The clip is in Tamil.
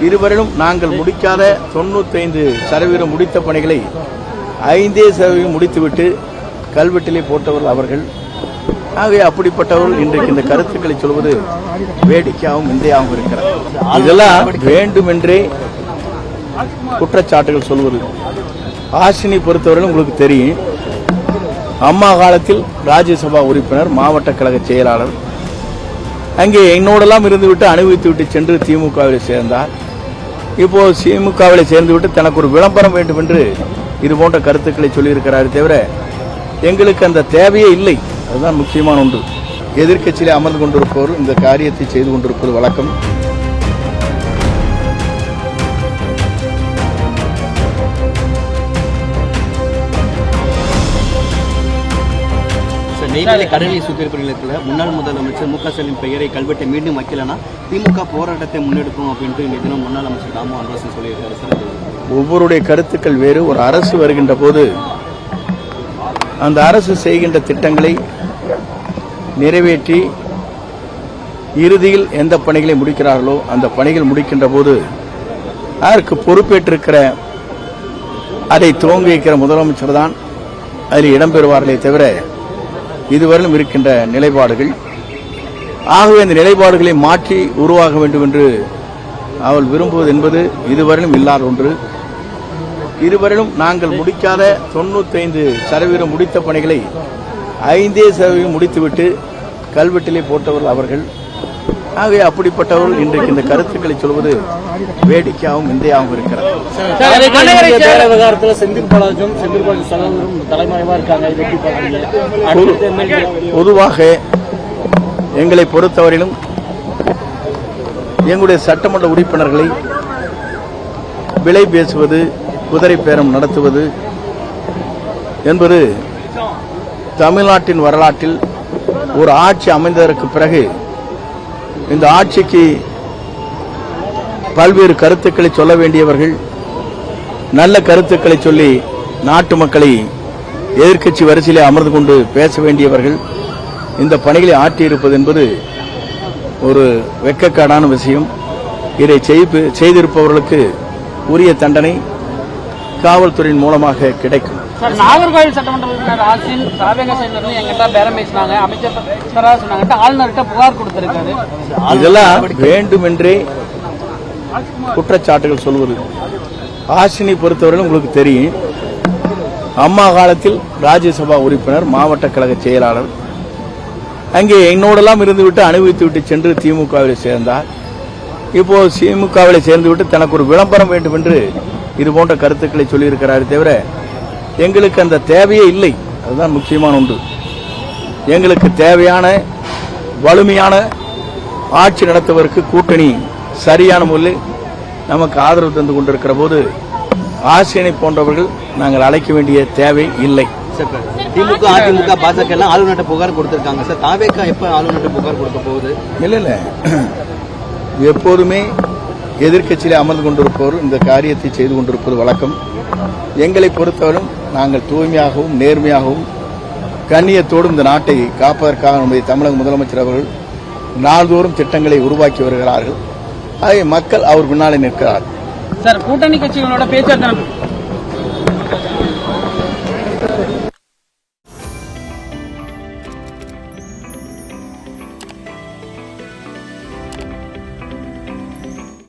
இதுவரையிலும் நாங்கள் முடிக்காத 95% முடித்த பணிகளை 5% முடித்துவிட்டு கல்வெட்டிலே போட்டவர்கள் அவர்கள். ஆகவே அப்படிப்பட்டவர்கள் இன்றைக்கு இந்த கருத்துக்களை சொல்வது வேடிக்கையாகவும் இந்தியாவும் இருக்கிறது. இதெல்லாம் வேண்டுமென்றே குற்றச்சாட்டுகள் சொல்வது. ஆசினி பொறுத்தவரையிலும் உங்களுக்கு தெரியும், அம்மா காலத்தில் ராஜ்யசபா உறுப்பினர், மாவட்ட கழக செயலாளர். அங்கே என்னோடெல்லாம் இருந்துவிட்டு அனுபவித்துவிட்டு சென்று திமுகவில் சேர்ந்தார். இப்போ திமுகவில் சேர்ந்துவிட்டு தனக்கு ஒரு விளம்பரம் வேண்டும் என்று இது போன்ற கருத்துக்களை சொல்லியிருக்கிறார். தவிர எங்களுக்கு அந்த தேவையே இல்லை. அதுதான் முக்கியமான ஒன்று. எதிர்க்கட்சியிலே அமர்ந்து கொண்டிருப்பவர் இந்த காரியத்தை செய்து கொண்டிருப்பது வழக்கம். நெய்வேலி கடலில் சுத்திகரிப்புகளுக்கு முன்னாள் முதலமைச்சர் மு.க. ஸ்டாலின் பெயரை கல்வெட்டை மீண்டும் வைக்கலன்னா திமுக போராட்டத்தை முன்னெடுக்கும் அப்படின்ட்டு இந்த தினம் முன்னாள் அமைச்சர் தாமு அன்பரசன் சொல்லியிருக்காரு சார். ஒவ்வொருடைய கருத்துக்கள் வேறு. ஒரு அரசு வருகின்ற போது அந்த அரசு செய்கின்ற திட்டங்களை நிறைவேற்றி இறுதியில் எந்த பணிகளை முடிக்கிறார்களோ அந்த பணிகள் முடிக்கின்ற போது அதற்கு பொறுப்பேற்றிருக்கிற அதை துவங்கி வைக்கிற முதலமைச்சர் தான் அதில் இடம்பெறுவார்களே தவிர இதுவரையிலும் இருக்கின்ற நிலைப்பாடுகள். ஆகவே அந்த நிலைப்பாடுகளை மாற்றி உருவாக வேண்டும் என்று அவள் விரும்புவது என்பது இதுவரையிலும் இல்லாத ஒன்று. இதுவரையிலும் நாங்கள் முடிக்காத 95% முடித்த பணிகளை 5% முடித்துவிட்டு கல்வெட்டிலே போட்டவர்கள் அவர்கள். ஆகவே அப்படிப்பட்டவர்கள் இன்றைக்கு இந்த கருத்துக்களை சொல்வது வேடிக்கையாகவும் இந்தியாவும் இருக்கிறது. பொதுவாக எங்களை பொறுத்தவரையிலும் எங்களுடைய சட்டமன்ற உறுப்பினர்களை விலை பேசுவது, குதிரை பேரம் நடத்துவது என்பது தமிழ்நாட்டின் வரலாற்றில் ஒரு ஆட்சி அமைந்ததற்கு பிறகு இந்த ஆட்சிக்கு பல்வேறு கருத்துக்களை சொல்ல வேண்டியவர்கள் நல்ல கருத்துக்களை சொல்லி நாட்டு மக்களை எதிர்க்கட்சி வரிசையிலே அமர்ந்து கொண்டு பேச வேண்டியவர்கள் இந்த பணிகளை ஆற்றியிருப்பது என்பது ஒரு வெட்கக்கேடான விஷயம். இதை செய்திருப்பவர்களுக்கு உரிய தண்டனை காவல்துறையின் மூலமாக கிடைக்கும். நாகர்கோவில் சட்டமன்ற உறுப்பினர் ஆசின் சாவேக சேர்ந்தவர்கள் எங்கிட்ட பேரம் பேசினாங்க, அமைச்சர் சொன்னாங்க, ஆளுநர்கிட்ட புகார் கொடுத்திருக்காரு. இதெல்லாம் வேண்டுமென்றே குற்றச்சாட்டுகள் சொல்வது. ஆசினி பொறுத்தவரையிலும் உங்களுக்கு தெரியும், அம்மா காலத்தில் ராஜ்யசபா உறுப்பினர், மாவட்ட கழக செயலாளர். அங்கே என்னோடெல்லாம் இருந்துவிட்டு அனுபவித்துவிட்டு சென்று திமுகவில் சேர்ந்தார். இப்போ திமுகவில் சேர்ந்துவிட்டு தனக்கு ஒரு விளம்பரம் வேண்டும் என்று இது போன்ற கருத்துக்களை சொல்லியிருக்கிறார். தவிர எங்களுக்கு அந்த தேவையே இல்லை. அதுதான் முக்கியமான ஒன்று. எங்களுக்கு தேவையான வலிமையான ஆட்சி நடத்துவதற்கு கூட்டணி சரியான முறையில் நமக்கு ஆதரவு தந்து கொண்டிருக்கிற போது ஆசிரியனை போன்றவர்கள் நாங்கள் அழைக்க வேண்டிய தேவை இல்லை. திமுக, அதிமுக, பாஜக எல்லாம் ஆளுநர்கிட்ட புகார் கொடுத்திருக்காங்க சார். தாவேகா எப்ப ஆளுநர்கிட்ட புகார் கொடுக்க போகுது? இல்ல எப்போதுமே எதிர்க்கட்சியிலே அமர்ந்து கொண்டிருப்பவர் இந்த காரியத்தை செய்து கொண்டிருப்பது வழக்கம். எங்களை பொறுத்தவரையும் நாங்கள் தூய்மையாகவும் நேர்மையாகவும் கண்ணியத்தோடும் இந்த நாட்டை காப்பதற்காக நம்முடைய தமிழக முதலமைச்சர் அவர்கள் நாள்தோறும் திட்டங்களை உருவாக்கி வருகிறார்கள். ஆகவே மக்கள் அவர் பின்னாலே நிற்கிறார். சார், கூட்டணி கட்சிகளோட பேச்சுவார்த்தை